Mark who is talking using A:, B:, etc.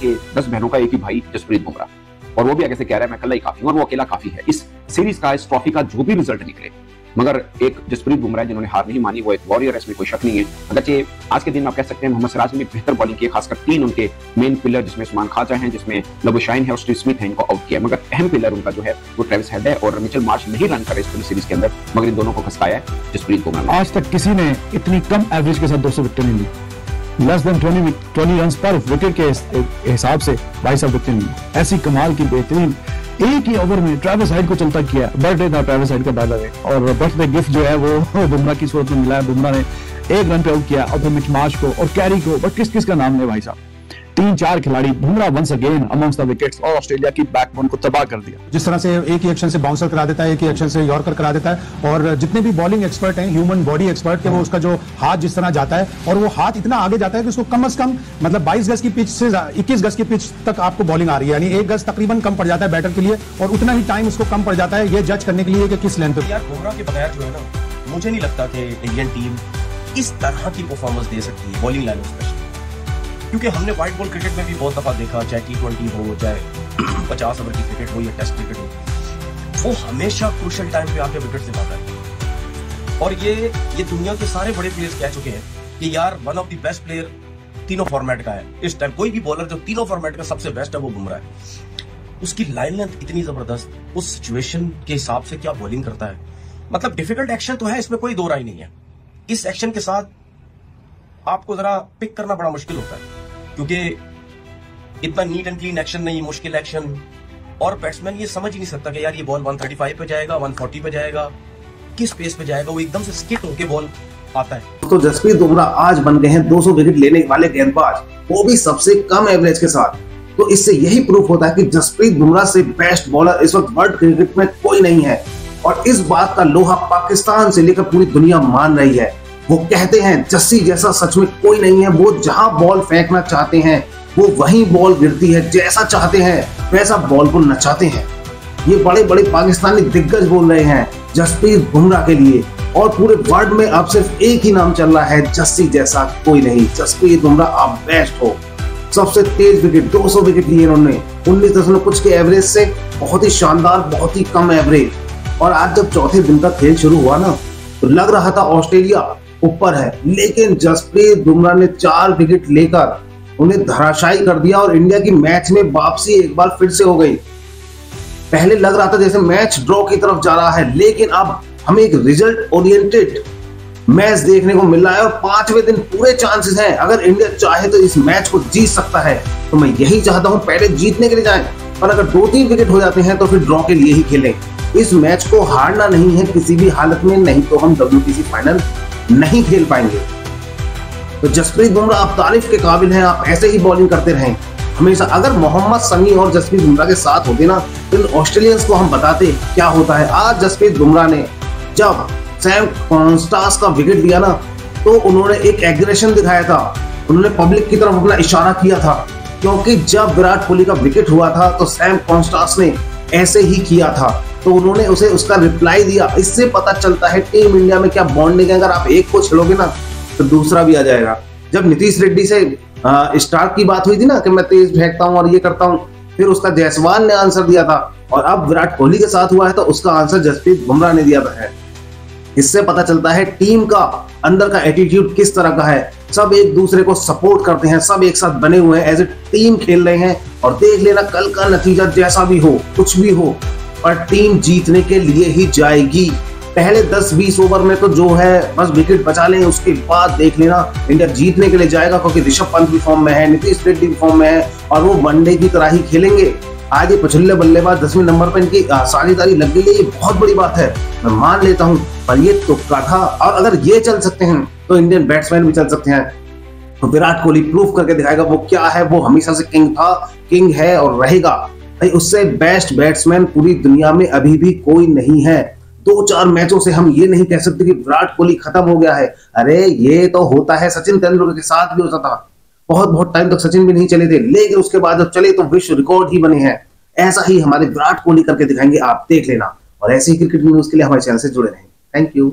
A: कि 10 बहनों का एक ही भाई जसप्रीत बुमराह, और वो भी आगे से कह रहा है मैं अकेला ही काफी हूं, और वो अकेला काफी है इस सीरीज का, इस ट्रॉफी का जो भी रिजल्ट निकले। मगर एक जसप्रीत बुमराह जिन्होंने हार नहीं मानी, वो एक वॉरियर है, इसमें कोई शक नहीं है। अगरचे आज के दिन आप कह सकते हैं मोहम्मद सिराज ने बेहतर बॉलिंग की, खासकर 3 उनके मेन पिलर जिसमें उस्मान ख्वाजा हैं, जिसमें लबुशाइन है और स्टीव स्मिथ है, इनको आउट किया। मगर अहम पिलर उनका जो है वो ट्रेविस हेड है, और मिचेल मार्श नहीं रन करे इस पूरी सीरीज के अंदर, मगर इन दोनों को खसकाया है जसप्रीत बुमराह।
B: आज तक किसी ने इतनी कम एवरेज के साथ 200 विकेट नहीं ली। लेस देन 20 रन पर विकेट के हिसाब से 22 विकेट नहीं, ऐसी कमाल की बेहतरीन एक ही ओवर में ट्रेविस हेड को चलता किया। बर्थडे था ट्रेविस हेड का बाय द वे, और बर्थडे गिफ्ट जो है वो बुमराह की सूरत में मिला है। बुमराह ने 1 रन पे आउट किया, और फिर मिच मार्श को और कैरी को, बट किस किस का नाम ले भाई साहब, 3-4 खिलाड़ी। Bumrah once again amongst the wickets, और ऑस्ट्रेलिया की बैकबोन को तबाह कर दिया।
C: जिस तरह से एक ही एक्शन से बाउंसर करा देता है, एक ही एक्शन से यॉर्कर करा देता है, और जितने भी बॉलिंग एक्सपर्ट हैं, ह्यूमन बॉडी एक्सपर्ट के, वो उसका जो हाथ जिस तरह जाता है, और वो हाथ इतना आगे जाता है कि उसको कम से कम मतलब 22 गज की पिच से 21 गज की पिच तक आपको बॉलिंग आ रही है, यानी 1 गज तकरीबन कम पड़ जाता है बैटर के लिए, और उतना ही टाइम उसको कम पड़ जाता है ये जज करने के लिए कि किस लेंथ पे।
D: यार बुमराह के बगैर जो है ना, मुझे नहीं लगता कि इंडियन टीम इस तरह की परफॉर्मेंस दे सकती है बॉलिंग लाइन स्पेशली, क्योंकि हमने व्हाइट बॉल क्रिकेट में भी बहुत दफा देखा, चाहे T20 हो, चाहे 50 ओवर की क्रिकेट हो या टेस्ट क्रिकेट हो, वो हमेशा क्रूशियल टाइम पे आके विकेट दिलाता है। और ये दुनिया के सारे बड़े प्लेयर्स कह चुके हैं कि यार one of the best player तीनों फॉर्मेट का है इस टाइम। कोई भी बॉलर जो तीनों फॉर्मेट का सबसे बेस्ट है वो बुमराह है। उसकी लाइन लेंथ इतनी जबरदस्त, उस सिचुएशन के हिसाब से क्या बॉलिंग करता है, मतलब डिफिकल्ट एक्शन तो है, इसमें कोई दो राय नहीं है। इस एक्शन के साथ आपको जरा पिक करना बड़ा मुश्किल होता है, क्योंकि इतना नीट एंड क्लीन एक्शन नहीं, मुश्किल एक्शन, और बैट्समैन ये समझ ही नहीं सकता कि यार ये बॉल 135 पे जाएगा, 140 पे जाएगा, किस पेस पे जाएगा, वो एकदम से स्किट होके बॉल आता है।
E: तो जसप्रीत बुमराह आज बन गए हैं 200 विकेट लेने वाले गेंदबाज, वो भी सबसे कम एवरेज के साथ। तो इससे यही प्रूफ होता है कि जसप्रीत बुमराह से बेस्ट बॉलर इस वक्त वर्ल्ड क्रिकेट में कोई नहीं है, और इस बात का लोहा पाकिस्तान से लेकर पूरी दुनिया मान रही है। वो कहते हैं जस्सी जैसा सच में कोई नहीं है, वो जहां बॉल फेंकना चाहते हैं वो वहीं बॉल गिरती है, जैसा चाहते हैं वैसा बॉल को नचाते हैं। ये बड़े बड़े पाकिस्तानी दिग्गज बोल रहे हैं जसप्रीत बुमराह के लिए, और पूरे वर्ल्ड में अब सिर्फ एक ही नाम चल रहा है, जस्सी जैसा कोई नहीं। जसप्रीत बुमराह आप बेस्ट हो, सबसे तेज विकेट 200 विकेट लिए उन्होंने 19 कुछ के एवरेज से, बहुत ही शानदार, बहुत ही कम एवरेज। और आज जब चौथे दिन का खेल शुरू हुआ ना, तो लग रहा था ऑस्ट्रेलिया ऊपर है, लेकिन जसप्रीत बुमराह ने 4 विकेट लेकर उन्हें धराशायी कर दिया, और इंडिया की मैच में वापसी एक बार फिर से हो गई। पहले लग रहा था जैसे मैच ड्रॉ की तरफ जा रहा है, लेकिन अब हमें एक रिजल्ट ओरिएंटेड मैच देखने को मिल रहा है, और 5वें दिन पूरे चांसेस हैं, अगर इंडिया चाहे तो इस मैच को जीत सकता है। तो मैं यही चाहता हूं पहले जीतने के लिए जाएं, पर अगर 2-3 विकेट हो जाते हैं तो फिर ड्रॉ के लिए ही खेलें। इस मैच को हारना नहीं है किसी भी हालत में, नहीं तो हम WTC फाइनल नहीं खेल पाएंगे। तो जसप्रीत बुमराह आप तारीफ के काबिल हैं, आप ऐसे ही बॉलिंग करते रहें हमेशा। अगर मोहम्मद शमी और जसप्रीत बुमराह के साथ होते ना, तो ऑस्ट्रेलियंस को हम बताते क्या होता है। आज जसप्रीत बुमराह ने जब सैम कॉन्स्टास का विकेट लिया ना, तो उन्होंने एक एग्रेशन दिखाया था, उन्होंने पब्लिक की तरफ अपना इशारा किया था, क्योंकि जब विराट कोहली का विकेट हुआ था तो सैम कॉन्स्टास ने ऐसे ही किया था, तो उन्होंने उसे उसका रिप्लाई दिया। इससे पता चलता है टीम इंडिया में क्या बॉन्डिंग है, अगर आप एक को छेड़ोगे ना तो दूसरा भी आ जाएगा। जब नीतीश रेड्डी से स्टार्ट की बात हुई थी ना कि मैं तेज फेंकता हूं और ये करता हूं, फिर उसका जायसवाल ने आंसर दिया था, और अब विराट कोहली के साथ हुआ है तो उसका आंसर जसप्रीत बुमराह ने दिया है। इससे पता चलता है टीम का अंदर का एटीट्यूड किस तरह का है, सब एक दूसरे को सपोर्ट करते हैं, सब एक साथ बने हुए हैं, एज ए टीम खेल रहे हैं। और देख लेना कल का नतीजा जैसा भी हो, कुछ भी हो, पर टीम जीतने के लिए ही जाएगी। पहले 10-20 ओवर में तो जो है बस विकेट बचा लें, उसके बाद देख लेना इंडिया जीतने के लिए जाएगा, क्योंकि ऋषभ पंत भी फॉर्म में है, नीतीश रेड्डी भी फॉर्म में है, और वो वनडे की तरह ही खेलेंगे। आज ये पिछले बल्लेबाज 10वें नंबर पर इनकी साझेदारी लग गई है, ये बहुत बड़ी बात है, मैं मान लेता हूं, पर ये तुक्का था। और अगर ये चल सकते हैं तो इंडियन बैट्समैन भी चल सकते हैं। तो विराट कोहली प्रूफ करके दिखाएगा वो क्या है, वो हमेशा से किंग था, किंग है और रहेगा। भाई उससे बेस्ट बैट्समैन पूरी दुनिया में अभी भी कोई नहीं है। 2-4 मैचों से हम ये नहीं कह सकते कि विराट कोहली खत्म हो गया है। अरे ये तो होता है, सचिन तेंदुलकर के साथ भी होता था, बहुत टाइम तक सचिन भी नहीं चले थे, लेकिन उसके बाद जब चले तो विश्व रिकॉर्ड ही बने हैं। ऐसा ही हमारे विराट कोहली करके दिखाएंगे, आप देख लेना। और ऐसे ही क्रिकेट न्यूज के लिए हमारे चैनल से जुड़े रहें। Thank you.